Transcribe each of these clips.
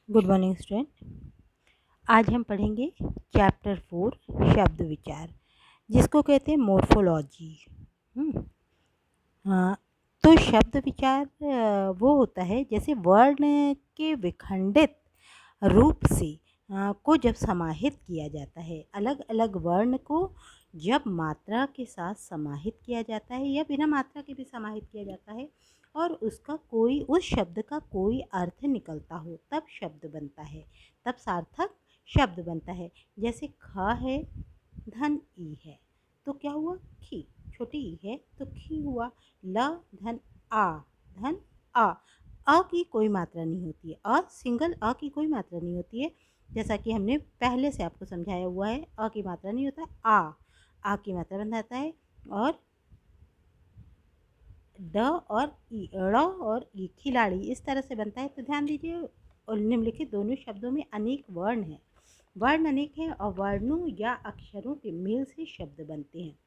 Good morning student. आज हम पढ़ेंगे चैप्टर 4 शब्द विचार, जिसको कहते हैं मोर्फोलॉजी। हाँ, तो शब्द विचार वो होता है जैसे वर्ण के विखंडित रूप से को जब समाहित किया जाता है, अलग अलग वर्ण को जब मात्रा के साथ समाहित किया जाता है या बिना मात्रा के भी समाहित किया जाता है और उसका कोई उस शब्द का कोई अर्थ निकलता हो, तब शब्द बनता है, तब सार्थक शब्द बनता है। जैसे ख है, धन ई है, तो क्या हुआ? खी। छोटी ई है तो खी हुआ। ल धन आ, धन आ। अ की कोई मात्रा नहीं होती है, सिंगल अ की कोई मात्रा नहीं होती है, जैसा कि हमने पहले से आपको समझाया हुआ है। अ की मात्रा नहीं होता, आ की मात्रा बन जाता है। और ड और ई, ड़ और ई, खिलाड़ी, इस तरह से बनता है। तो ध्यान दीजिए, और निम्नलिखित दोनों शब्दों में अनेक वर्ण हैं, वर्ण अनेक हैं और वर्णों या अक्षरों के मेल से शब्द बनते हैं।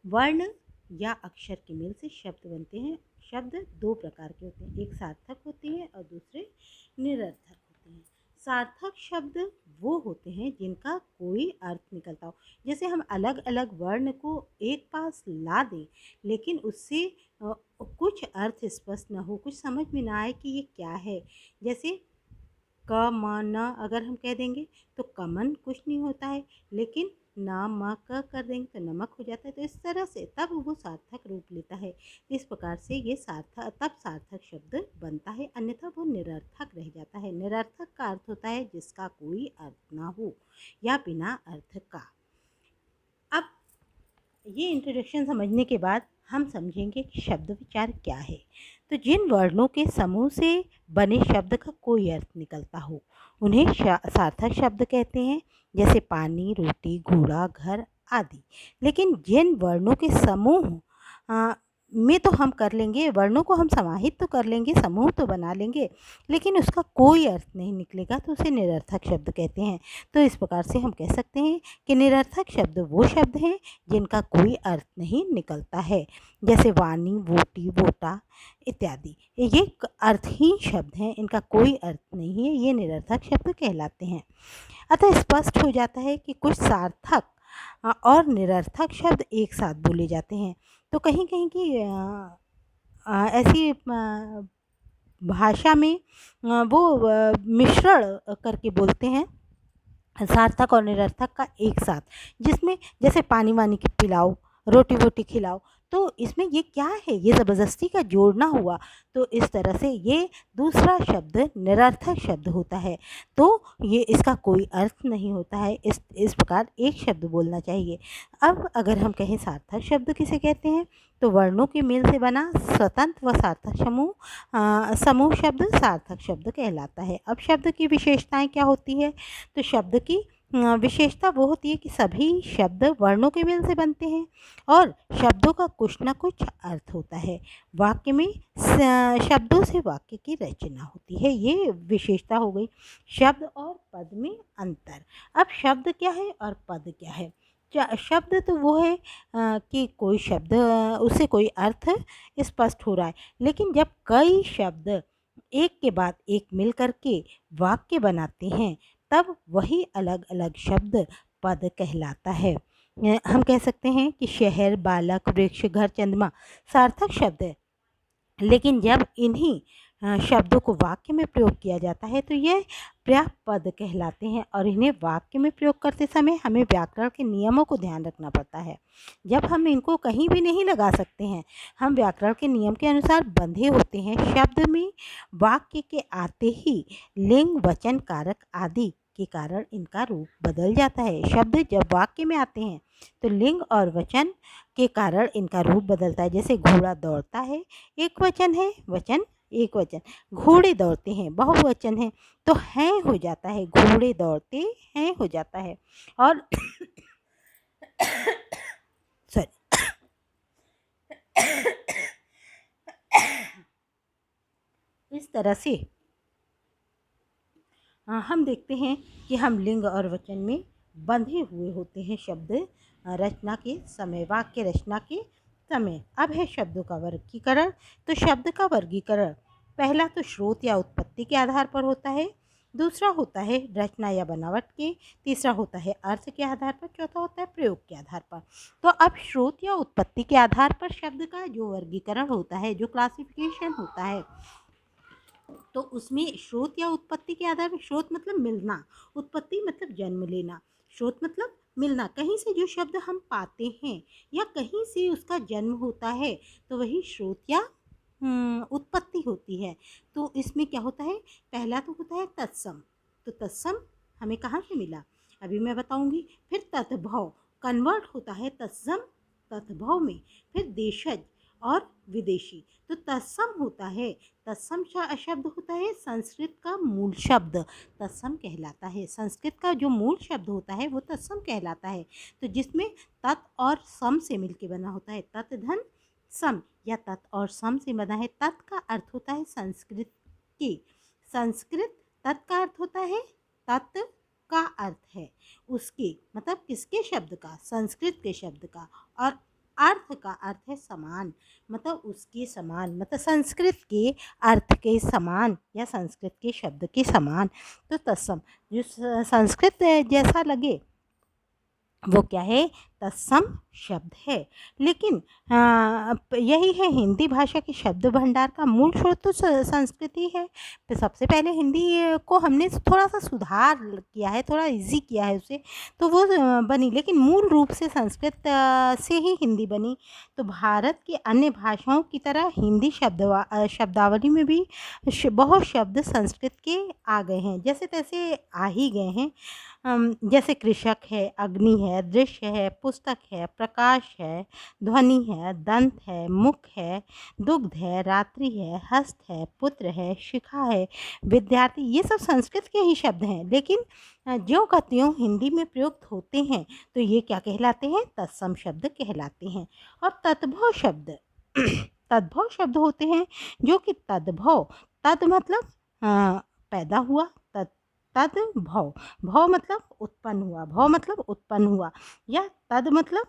वर्ण या अक्षर के मेल से शब्द बनते हैं। शब्द दो प्रकार के होते हैं, एक सार्थक होते हैं और दूसरे निरर्थक होते हैं। सार्थक शब्द वो होते हैं जिनका कोई अर्थ निकलता हो। जैसे हम अलग अलग वर्ण को एक पास ला दें, लेकिन उससे कुछ अर्थ स्पष्ट न हो, कुछ समझ में ना आए कि ये क्या है। जैसे क म न अगर हम कह देंगे तो कमन कुछ नहीं होता है, लेकिन न म क कर देंगे तो नमक हो जाता है। तो इस तरह से तब वो सार्थक रूप लेता है। इस प्रकार से ये सार्थक शब्द बनता है, अन्यथा वो निरर्थक रह जाता है। निरर्थक का अर्थ होता है जिसका कोई अर्थ ना हो या बिना अर्थ का। अब ये इंट्रोडक्शन समझने के बाद हम समझेंगे कि शब्द विचार क्या है। तो जिन वर्णों के समूह से बने शब्द का कोई अर्थ निकलता हो, उन्हें सार्थक शब्द कहते हैं, जैसे पानी, रोटी, घोड़ा, घर आदि। लेकिन जिन वर्णों के समूह में तो हम कर लेंगे, वर्णों को हम समाहित तो कर लेंगे, समूह तो बना लेंगे, लेकिन उसका कोई अर्थ नहीं निकलेगा, तो उसे निरर्थक शब्द कहते हैं। तो इस प्रकार से हम कह सकते हैं कि निरर्थक शब्द वो शब्द हैं जिनका कोई अर्थ नहीं निकलता है, जैसे वाणी, वोटी, वोटा इत्यादि। ये अर्थहीन शब्द हैं, इनका कोई अर्थ नहीं है, ये निरर्थक शब्द कहलाते हैं। अतः स्पष्ट हो जाता है कि कुछ सार्थक और निरर्थक शब्द एक साथ बोले जाते हैं। तो कहीं कहीं की ऐसी भाषा में वो मिश्रण करके बोलते हैं, सार्थक और निरर्थक का एक साथ, जिसमें जैसे पानी वानी की पिलाओ, रोटी वोटी खिलाओ, तो इसमें ये क्या है? ये ज़बरदस्ती का जोड़ना हुआ। तो इस तरह से ये दूसरा शब्द निरर्थक शब्द होता है, तो ये इसका कोई अर्थ नहीं होता है। इस प्रकार एक शब्द बोलना चाहिए। अब अगर हम कहें सार्थक शब्द किसे कहते हैं, तो वर्णों के मेल से बना स्वतंत्र व सार्थक समूह शब्द सार्थक शब्द कहलाता है। अब शब्द की विशेषताएं क्या होती है? तो शब्द की विशेषता वो होती है कि सभी शब्द वर्णों के मेल से बनते हैं और शब्दों का कुछ ना कुछ अर्थ होता है। वाक्य में शब्दों से वाक्य की रचना होती है, ये विशेषता हो गई। शब्द और पद में अंतर। अब शब्द क्या है और पद क्या है? शब्द तो वो है कि कोई शब्द उससे कोई अर्थ स्पष्ट हो रहा है, लेकिन जब कई शब्द एक के बाद एक मिल करके वाक्य बनाते हैं, तब वही अलग अलग शब्द पद कहलाता है। हम कह सकते हैं कि शहर, बालक, वृक्ष, घर, चंद्रमा सार्थक शब्द है, लेकिन जब इन्हीं शब्दों को वाक्य में प्रयोग किया जाता है तो ये पर्यायपद पद कहलाते हैं और इन्हें वाक्य में प्रयोग करते समय हमें व्याकरण के नियमों को ध्यान रखना पड़ता है। जब हम इनको कहीं भी नहीं लगा सकते हैं, हम व्याकरण के नियम के अनुसार बंधे होते हैं। शब्द में वाक्य के आते ही लिंग, वचन, कारक आदि के कारण इनका रूप बदल जाता है। शब्द जब वाक्य में आते हैं तो लिंग और वचन के कारण इनका रूप बदलता है। जैसे घोड़ा दौड़ता है, एक वचन है, वचन एक वचन। घोड़े दौड़ते हैं, बहुवचन है, तो हैं हो जाता है, घोड़े दौड़ते हैं हो जाता है। और सॉरी, इस तरह से हम देखते हैं कि हम लिंग और वचन में बंधे हुए होते हैं शब्द रचना के समय, वाक्य रचना के समय। अब है शब्दों का वर्गीकरण। तो शब्द का वर्गीकरण पहला तो स्रोत या उत्पत्ति के आधार पर होता है। दूसरा होता है रचना या बनावट के, तीसरा होता है अर्थ के आधार पर, चौथा होता है प्रयोग के आधार पर। तो अब स्रोत या उत्पत्ति के आधार पर शब्द का जो वर्गीकरण होता है, जो क्लासिफिकेशन होता है, तो उसमें स्रोत या उत्पत्ति के आधार पर, स्रोत मतलब मिलना, उत्पत्ति मतलब जन्म लेना। स्रोत मतलब मिलना, कहीं से जो शब्द हम पाते हैं या कहीं से उसका जन्म होता है तो वही स्रोत या उत्पत्ति होती है। तो इसमें क्या होता है, पहला तो होता है तत्सम। तो तत्सम हमें कहाँ से मिला, अभी मैं बताऊंगी। फिर तत्भव, कन्वर्ट होता है तत्सम तत्भव में। फिर देशज और विदेशी। तो तत्सम होता है, तत्सम शब्द होता है संस्कृत का मूल शब्द, तत्सम कहलाता है। संस्कृत का जो मूल शब्द होता है वो तत्सम कहलाता है। तो जिसमें तत् और सम से मिलके बना होता है, तत् धन सम, या तत् और सम से बना है। तत् का अर्थ होता है संस्कृत की, संस्कृत, तत् का अर्थ होता है, तत् का अर्थ है उसके, मतलब किसके शब्द का, संस्कृत के शब्द का। और अर्थ का अर्थ है समान, मतलब उसके समान, मतलब संस्कृत के अर्थ के समान या संस्कृत के शब्द के समान। तो तत्सम, जो संस्कृत जैसा लगे वो क्या है, तत्सम शब्द है। लेकिन यही है हिंदी भाषा के शब्द भंडार का मूल स्रोत तो संस्कृति है। तो सबसे पहले हिंदी को हमने थोड़ा सा सुधार किया है, थोड़ा इजी किया है उसे, तो वो बनी, लेकिन मूल रूप से संस्कृत से ही हिंदी बनी। तो भारत की अन्य भाषाओं की तरह हिंदी शब्दावली में भी बहुत शब्द संस्कृत के आ गए हैं, जैसे तैसे आ ही गए हैं। जैसे कृषक है, अग्नि है, दृश्य है, पुस्तक है, प्रकाश है, ध्वनि है, दंत है, मुख है, दुग्ध है, रात्रि है, हस्त है, पुत्र है, शिखा है, विद्यार्थी, ये सब संस्कृत के ही शब्द हैं। लेकिन ज्यों का त्यों हिंदी में प्रयुक्त होते हैं तो ये क्या कहलाते हैं, तत्सम शब्द कहलाते हैं। और तद्भव शब्द तद्भव शब्द होते हैं जो कि तद्भव, तद मतलब पैदा हुआ, तद्भव, भव मतलब उत्पन्न हुआ, भव मतलब उत्पन्न हुआ, या तद मतलब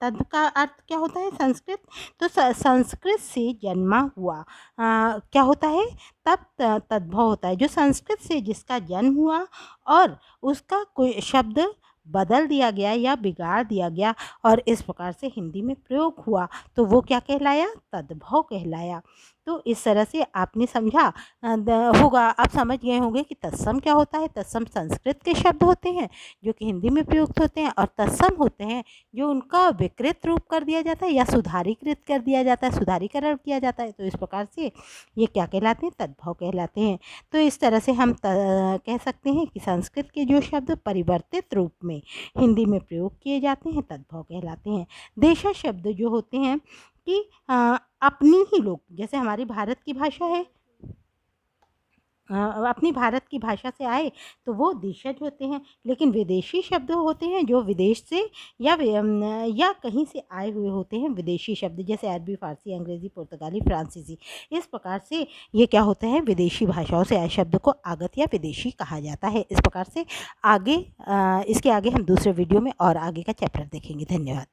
तद का अर्थ क्या होता है, संस्कृत। तो संस्कृत से जन्मा हुआ क्या होता है, तब तद्भव होता है, जो संस्कृत से जिसका जन्म हुआ और उसका कोई शब्द बदल दिया गया या बिगाड़ दिया गया और इस प्रकार से हिंदी में प्रयोग हुआ, तो वो क्या कहलाया, तद्भव कहलाया। तो इस तरह से आपने समझा होगा, आप समझ गए होंगे कि तत्सम क्या होता है। तत्सम संस्कृत के शब्द होते हैं जो कि हिंदी में प्रयुक्त होते हैं, और तत्सम होते हैं जो उनका विकृत रूप कर दिया जाता है या सुधारीकृत कर दिया जाता है, सुधारीकरण किया जाता है। तो इस प्रकार से ये क्या कहलाते हैं, तद्भव कहलाते हैं। तो इस तरह से हम कह सकते हैं कि संस्कृत के जो शब्द परिवर्तित रूप में हिंदी में प्रयोग किए जाते हैं तद्भव कहलाते हैं। देशज शब्द जो होते हैं कि अपनी ही लोग, जैसे हमारी भारत की भाषा है, अपनी भारत की भाषा से आए तो वो देशज होते हैं। लेकिन विदेशी शब्द होते हैं जो विदेश से या कहीं से आए हुए होते हैं, विदेशी शब्द, जैसे अरबी, फारसी, अंग्रेज़ी, पुर्तगाली, फ्रांसीसी। इस प्रकार से ये क्या होता है, विदेशी भाषाओं से आए शब्द को आगत या विदेशी कहा जाता है। इस प्रकार से आगे इसके आगे हम दूसरे वीडियो में और आगे का चैप्टर देखेंगे। धन्यवाद।